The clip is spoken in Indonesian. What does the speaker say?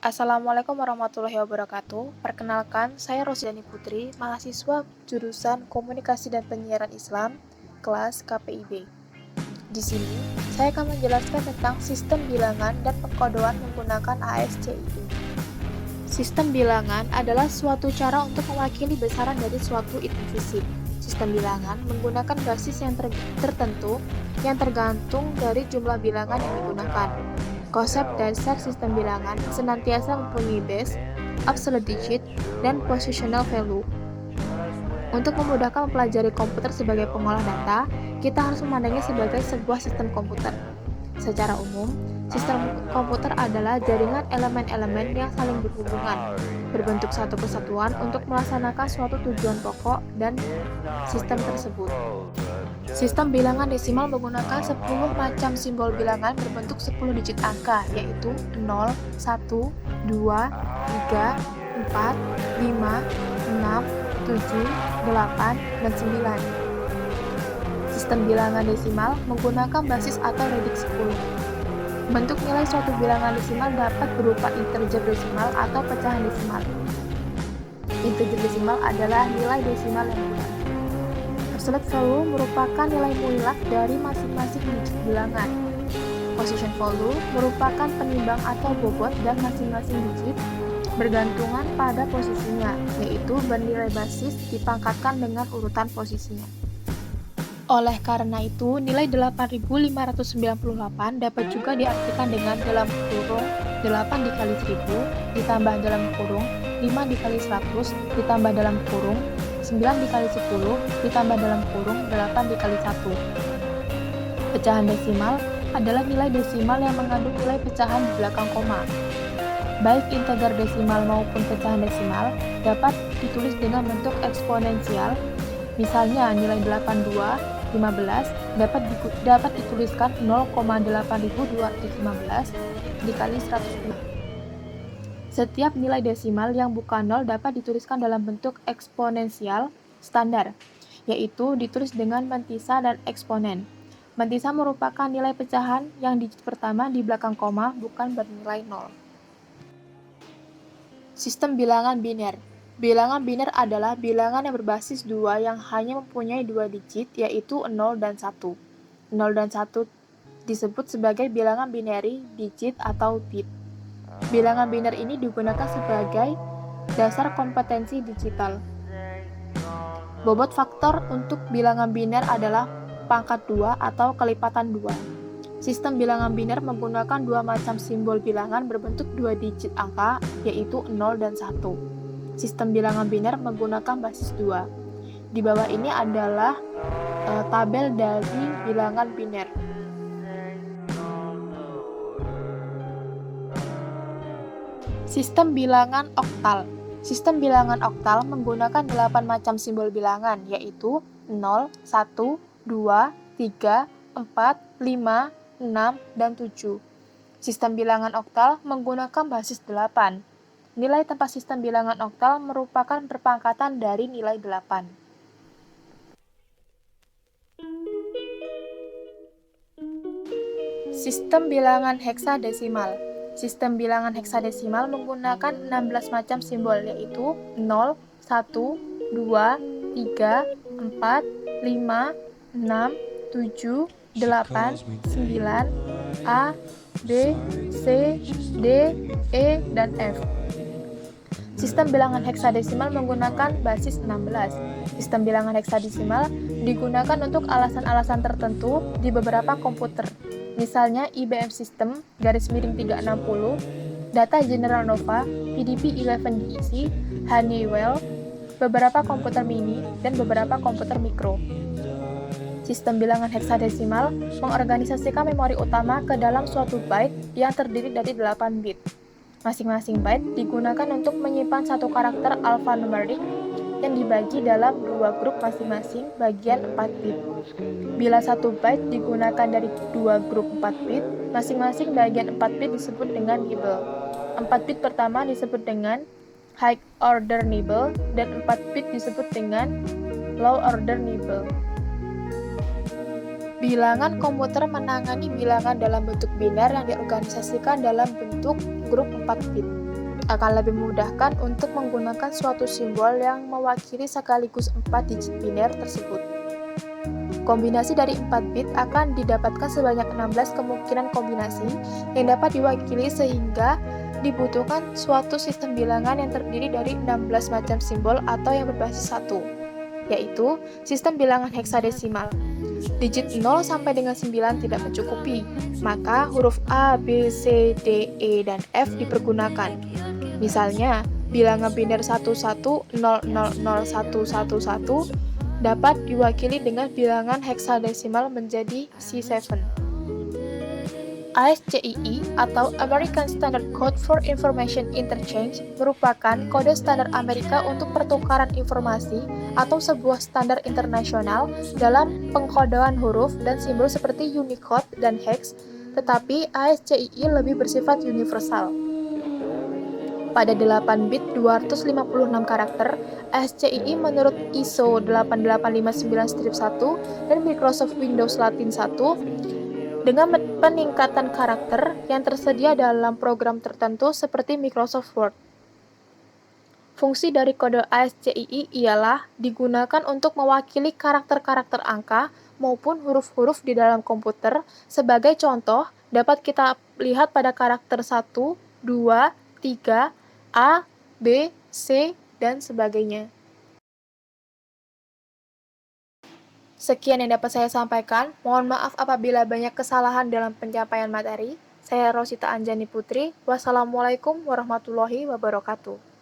Assalamualaikum warahmatullahi wabarakatuh. Perkenalkan, saya Rosyani Putri, mahasiswa jurusan Komunikasi dan Penyiaran Islam, kelas KPIB. Di sini, saya akan menjelaskan tentang sistem bilangan dan pengkodoan menggunakan ASCII. Sistem bilangan adalah suatu cara untuk mewakili besaran dari suatu hitung fisik. Sistem bilangan menggunakan basis yang tertentu yang tergantung dari jumlah bilangan yang digunakan. Konsep dasar sistem bilangan senantiasa mempunyai base, absolute digit, dan positional value. Untuk memudahkan mempelajari komputer sebagai pengolah data, kita harus memandangnya sebagai sebuah sistem komputer. Secara umum, sistem komputer adalah jaringan elemen-elemen yang saling berhubungan, berbentuk satu kesatuan untuk melaksanakan suatu tujuan pokok dan sistem tersebut. Sistem bilangan desimal menggunakan 10 macam simbol bilangan berbentuk 10 digit angka, yaitu 0, 1, 2, 3, 4, 5, 6, 7, 8, dan 9. Sistem bilangan desimal menggunakan basis atau redik 10. Bentuk nilai suatu bilangan desimal dapat berupa integer desimal atau pecahan desimal. Integer desimal adalah nilai desimal yang bulat. Absolute value merupakan nilai mutlak dari masing-masing digit bilangan. Position value merupakan penimbang atau bobot dan masing-masing digit bergantungan pada posisinya, yaitu bernilai basis dipangkatkan dengan urutan posisinya. Oleh karena itu, nilai 8598 dapat juga diartikan dengan dalam kurung 8 dikali 1000 ditambah dalam kurung 5 dikali 100 ditambah dalam kurung 9 dikali 10 ditambah dalam kurung 8 dikali 1. Pecahan desimal adalah nilai desimal yang mengandung nilai pecahan di belakang koma. Baik integer desimal maupun pecahan desimal dapat ditulis dengan bentuk eksponensial. Misalnya nilai 8215 dapat dituliskan 0,8215 dikali 105. Setiap nilai desimal yang bukan 0 dapat dituliskan dalam bentuk eksponensial standar, yaitu ditulis dengan mentisa dan eksponen. Mentisa merupakan nilai pecahan yang digit pertama di belakang koma bukan bernilai 0. Sistem bilangan biner. Bilangan biner adalah bilangan yang berbasis 2 yang hanya mempunyai 2 digit, yaitu 0 dan 1. 0 dan 1 disebut sebagai bilangan binary digit atau bit. Bilangan biner ini digunakan sebagai dasar kompetensi digital. Bobot faktor untuk bilangan biner adalah pangkat 2 atau kelipatan 2. Sistem bilangan biner menggunakan 2 macam simbol bilangan berbentuk 2 digit angka, yaitu 0 dan 1. Sistem bilangan biner menggunakan basis 2. Di bawah ini adalah tabel dari bilangan biner. Sistem bilangan oktal. Sistem bilangan oktal menggunakan 8 macam simbol bilangan, yaitu 0, 1, 2, 3, 4, 5, 6, dan 7. Sistem bilangan oktal menggunakan basis 8. Nilai tempat sistem bilangan oktal merupakan perpangkatan dari nilai 8. Sistem bilangan heksadesimal. Sistem bilangan heksadesimal menggunakan 16 macam simbol, yaitu 0, 1, 2, 3, 4, 5, 6, 7, 8, 9, A, B, C, D, E, dan F. Sistem bilangan heksadesimal menggunakan basis 16. Sistem bilangan heksadesimal digunakan untuk alasan-alasan tertentu di beberapa komputer. Misalnya IBM System _360, Data General Nova, PDP-11 DEC, Honeywell, beberapa komputer mini, dan beberapa komputer mikro. Sistem bilangan heksadesimal mengorganisasikan memori utama ke dalam suatu byte yang terdiri dari 8 bit. Masing-masing byte digunakan untuk menyimpan satu karakter alphanumeric yang dibagi dalam 2 grup masing-masing bagian 4 bit. Bila satu byte digunakan dari 2 grup 4 bit, masing-masing bagian 4 bit disebut dengan nibble. 4 bit pertama disebut dengan high order nibble dan 4 bit disebut dengan low order nibble. Bilangan komputer menangani bilangan dalam bentuk biner yang diorganisasikan dalam bentuk grup 4 bit. akan lebih memudahkan untuk menggunakan suatu simbol yang mewakili sekaligus 4 digit biner tersebut. Kombinasi dari 4 bit akan didapatkan sebanyak 16 kemungkinan kombinasi yang dapat diwakili sehingga dibutuhkan suatu sistem bilangan yang terdiri dari 16 macam simbol atau yang berbasis 1, yaitu sistem bilangan heksadesimal. Digit 0 sampai dengan 9 tidak mencukupi, maka huruf A, B, C, D, E, dan F dipergunakan. Misalnya, bilangan biner 11000111 dapat diwakili dengan bilangan heksadesimal menjadi C7. ASCII atau American Standard Code for Information Interchange merupakan kode standar Amerika untuk pertukaran informasi atau sebuah standar internasional dalam pengkodean huruf dan simbol seperti Unicode dan Hex, tetapi ASCII lebih bersifat universal. Pada 8 bit 256 karakter, ASCII menurut ISO 8859-1 dan Microsoft Windows Latin 1 dengan peningkatan karakter yang tersedia dalam program tertentu seperti Microsoft Word. Fungsi dari kode ASCII ialah digunakan untuk mewakili karakter-karakter angka maupun huruf-huruf di dalam komputer. Sebagai contoh, dapat kita lihat pada karakter 1, 2, 3, A, B, C, dan sebagainya. Sekian yang dapat saya sampaikan. Mohon maaf apabila banyak kesalahan dalam penyampaian materi. Saya Rosita Anjani Putri. Wassalamualaikum warahmatullahi wabarakatuh.